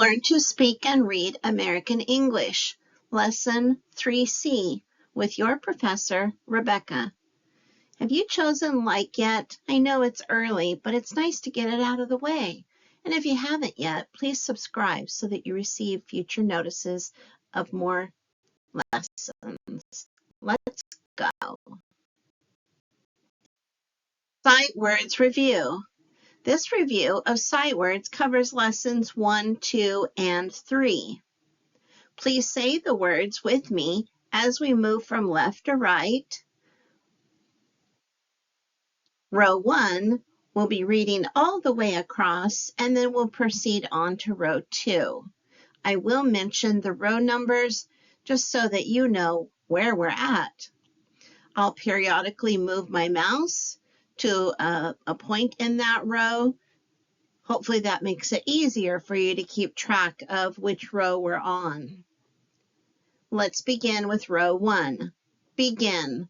Learn to speak and read American English, Lesson 3C, with your professor, Rebecca. Have you chosen like yet? I know it's early, but it's nice to get it out of the way. And if you haven't yet, please subscribe so that you receive future notices of more lessons. Let's go. Sight Words Review. This review of sight words covers lessons 1, 2, and 3. Please say the words with me as we move from left to right. Row 1, we'll be reading all the way across, and then we'll proceed on to row 2. I will mention the row numbers just so that you know where we're at. I'll periodically move my mouse to a point in that row. Hopefully that makes it easier for you to keep track of which row we're on. Let's begin with row 1. Begin.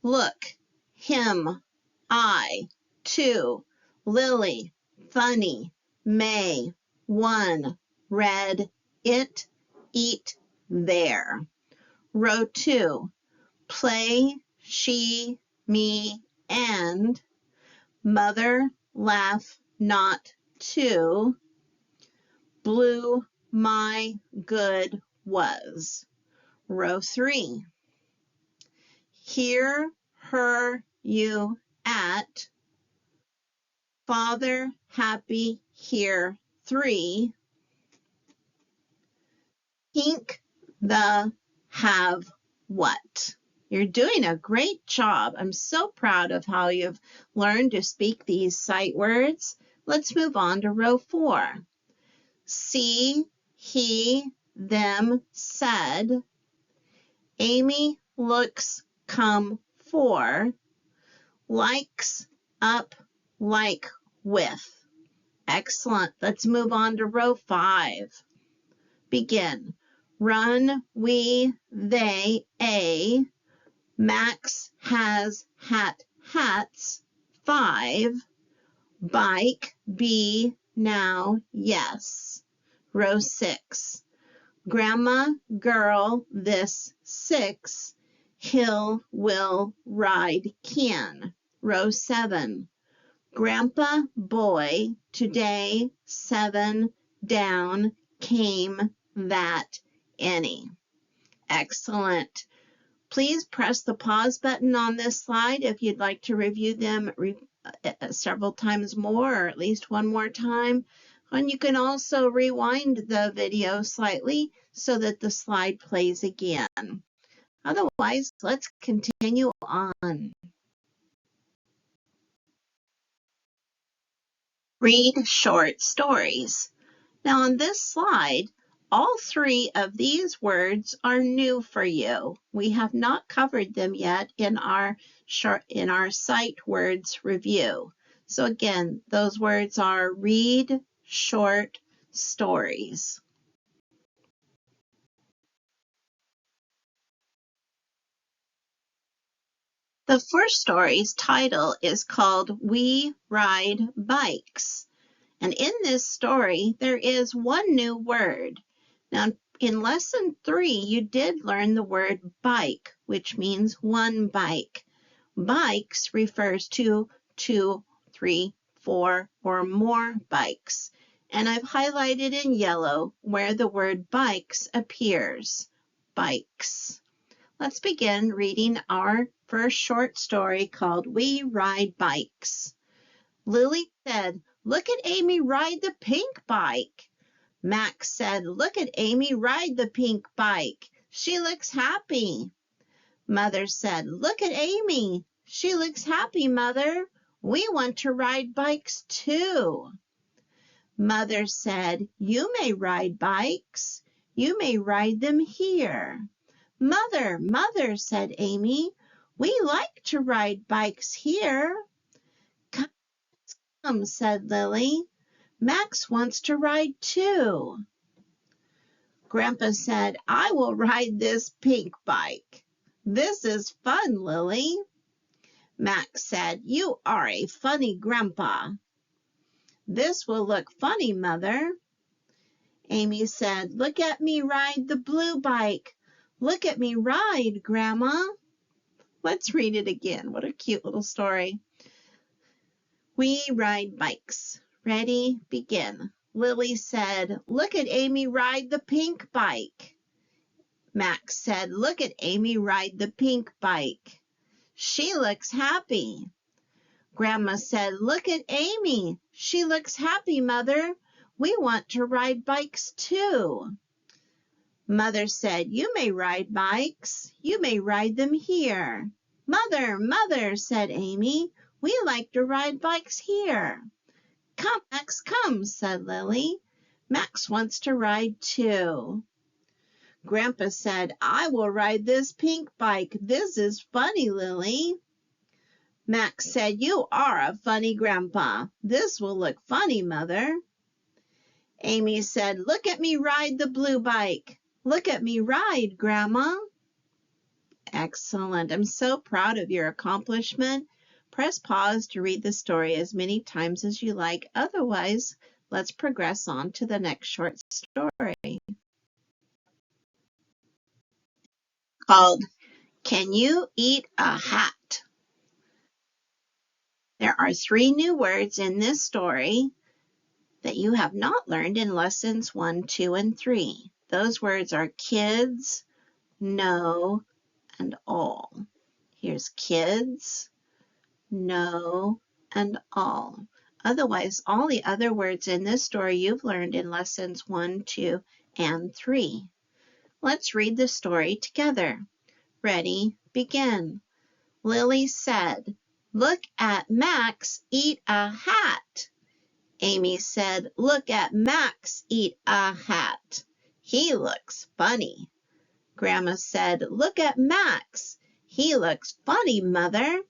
Look, him, I, 2, Lily, funny, May, 1, red, it, eat, there. Row 2. Play, she, me, and mother, laugh, not, to, blue, my, good, was. Row 3. Here, her, you, at, father, happy, here, 3, pink, the, have, what. You're doing a great job. I'm so proud of how you've learned to speak these sight words. Let's move on to row 4. See, he, them, said, Amy looks, come, for, likes, up, like, with. Excellent. Let's move on to row 5. Begin. Run, we, they, a, Max has, hat, hats, 5, bike, be, now, yes. Row 6. Grandma, girl, this, 6, hill, will, ride, can. Row 7. Grandpa, boy, today, 7, down, came, that, any. Excellent. Please press the pause button on this slide if you'd like to review them several times more, or at least one more time. And you can also rewind the video slightly so that the slide plays again. Otherwise, let's continue on. Read short stories. Now on this slide, all 3 of these words are new for you. We have not covered them yet in our sight words review. So again, those words are read short stories. The first story's title is called We Ride Bikes. And in this story, there is one new word. Now, in lesson 3, you did learn the word bike, which means one bike. Bikes refers to 2, 3, 4, or more bikes. And I've highlighted in yellow where the word bikes appears. Bikes. Let's begin reading our first short story called We Ride Bikes. Lily said, "Look at Amy ride the pink bike." Max said, "Look at Amy ride the pink bike. She looks happy." Mother said, "Look at Amy. She looks happy, Mother. We want to ride bikes too." Mother said, "You may ride bikes. You may ride them here." "Mother, Mother," said Amy, "we like to ride bikes here." "Come," said Lily. "Max wants to ride too." Grandpa said, "I will ride this pink bike. This is fun, Lily." Max said, "You are a funny grandpa." "This will look funny, Mother." Amy said, "Look at me ride the blue bike. Look at me ride, Grandma." Let's read it again. What a cute little story. We ride bikes. Ready? Begin. Lily said, "Look at Amy ride the pink bike." Max said, "Look at Amy ride the pink bike. She looks happy." Grandma said, "Look at Amy. She looks happy, Mother. We want to ride bikes too." Mother said, "You may ride bikes. You may ride them here." "Mother, Mother," said Amy, "we like to ride bikes here." "Come, Max, come," said Lily. "Max wants to ride too." Grandpa said, "I will ride this pink bike. This is funny, Lily." Max said, "You are a funny grandpa. This will look funny, Mother." Amy said, "Look at me ride the blue bike. Look at me ride, Grandma." Excellent. I'm so proud of your accomplishment. Press pause to read the story as many times as you like. Otherwise, let's progress on to the next short story called Can You Eat a Hat? There are 3 new words in this story that you have not learned in lessons 1, 2, and 3. Those words are kids, no, and all. Here's kids, no, and all. Otherwise, all the other words in this story you've learned in lessons 1, 2, and 3. Let's read the story together. Ready? Begin. Lily said, "Look at Max eat a hat." Amy said, "Look at Max eat a hat. He looks funny." Grandma said, "Look at Max. He looks funny, Mother.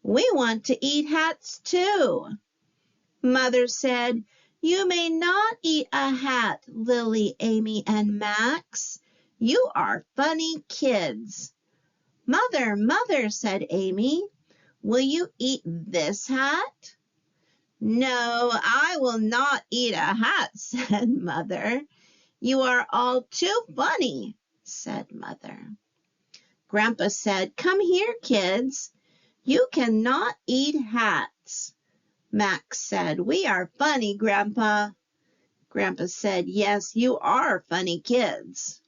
We want to eat hats too." Mother said, "You may not eat a hat, Lily, Amy, and Max. You are funny kids." "Mother, Mother," said Amy, "will you eat this hat?" "No, I will not eat a hat," said Mother. "You are all too funny," said Mother. Grandpa said, "Come here, kids. You cannot eat hats." Max said, "We are funny, Grandpa." Grandpa said, "Yes, you are funny kids."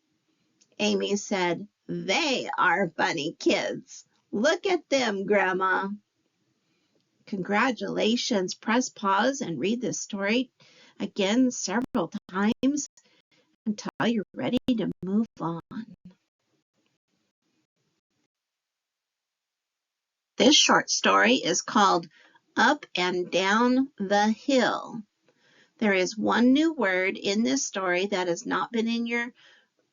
Amy said, "They are funny kids. Look at them, Grandma." Congratulations. Press pause and read this story again several times until you're ready to move on. This short story is called Up and Down the Hill. There is one new word in this story that has not been in your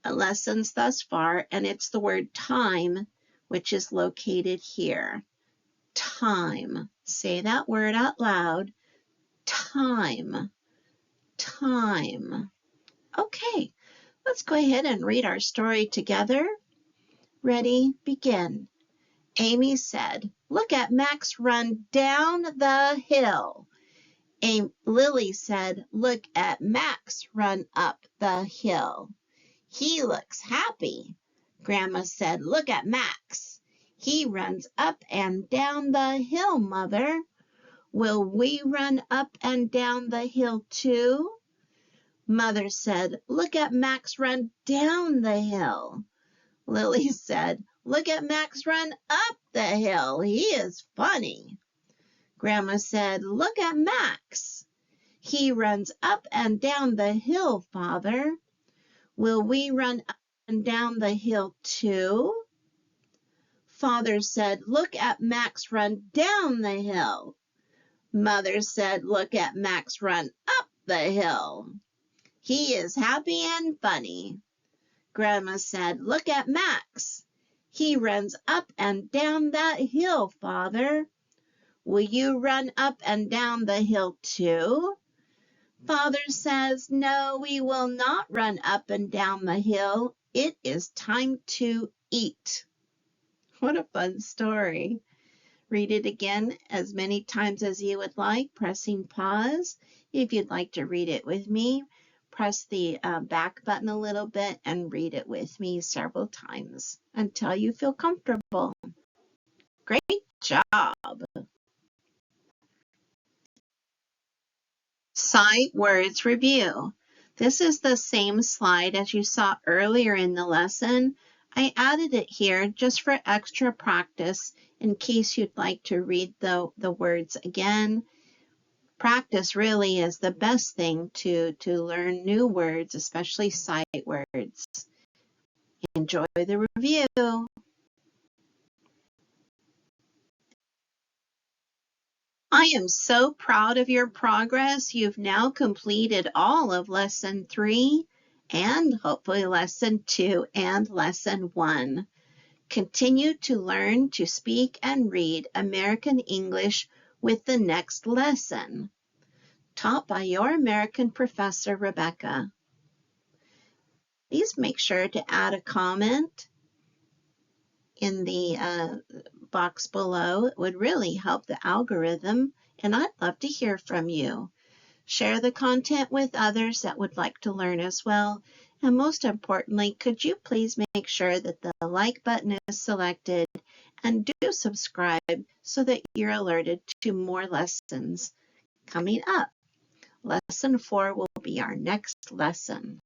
lessons thus far, and it's the word time, which is located here. Time. Say that word out loud. Time. Time. Okay, let's go ahead and read our story together. Ready? Begin. Amy said, "Look at Max run down the hill." Lily said, "Look at Max run up the hill. He looks happy." Grandma said, "Look at Max. He runs up and down the hill, Mother. Will we run up and down the hill too?" Mother said, "Look at Max run down the hill." Lily said, "Look at Max run up the hill. He is funny." Grandma said, "Look at Max. He runs up and down the hill, Father. Will we run up and down the hill too?" Father said, "Look at Max run down the hill." Mother said, "Look at Max run up the hill. He is happy and funny." Grandma said, "Look at Max. He runs up and down that hill, Father. Will you run up and down the hill too?" Father says, "No, we will not run up and down the hill. It is time to eat." What a fun story. Read it again as many times as you would like, pressing pause. If you'd like to read it with me, press the back button a little bit and read it with me several times until you feel comfortable. Great job. Sight words review. This is the same slide as you saw earlier in the lesson. I added it here just for extra practice in case you'd like to read the words again. Practice really is the best thing to learn new words, especially sight words. Enjoy the review. I am so proud of your progress. You've now completed all of Lesson 3 and hopefully Lesson 2 and Lesson 1. Continue to learn to speak and read American English with the next lesson. Taught by your American professor, Rebecca. Please make sure to add a comment in the box below. It would really help the algorithm, and I'd love to hear from you. Share the content with others that would like to learn as well. And most importantly, could you please make sure that the like button is selected and do subscribe so that you're alerted to more lessons coming up. Lesson 4 will be our next lesson.